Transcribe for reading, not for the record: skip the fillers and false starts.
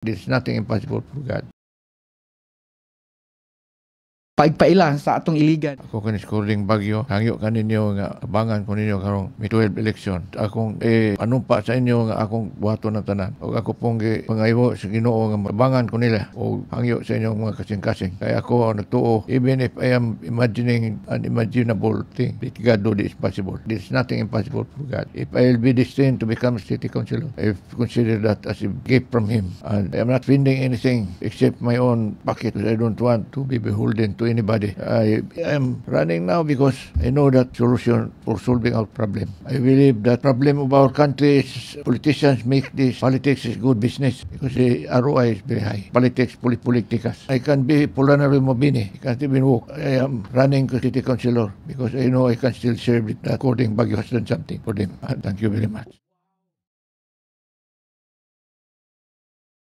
There's nothing impossible for God. Paigpaila sa atong iligan. Ako kanis Scoring Bagyo, hangyo kaninyo nga abangan ko ninyo karong May 12 election. Akong panumpa sa inyo nga akong buhato ng tanan. O ako pong pangaywo sa Ginoo nga abangan ko nila o hangyo sa inyong mga kasing-kasing. Kaya ako nagtuo, even if I am imagining an unimaginable thing, that God do this possible. There's nothing impossible for God. If I will be destined to become a city councilor, I consider that as a gift from Him. And I am not spending anything except my own pocket. I don't want to be beholden to anybody. I am running now because I know that solution for solving our problem. I believe that problem of our country is politicians make this politics is good business because the ROI is very high. Politics, politikas. I can be Polanaro Mobini. I can't even walk. I am running to city councilor because I know I can still serve it according Baguio has done something for them. Thank you very much.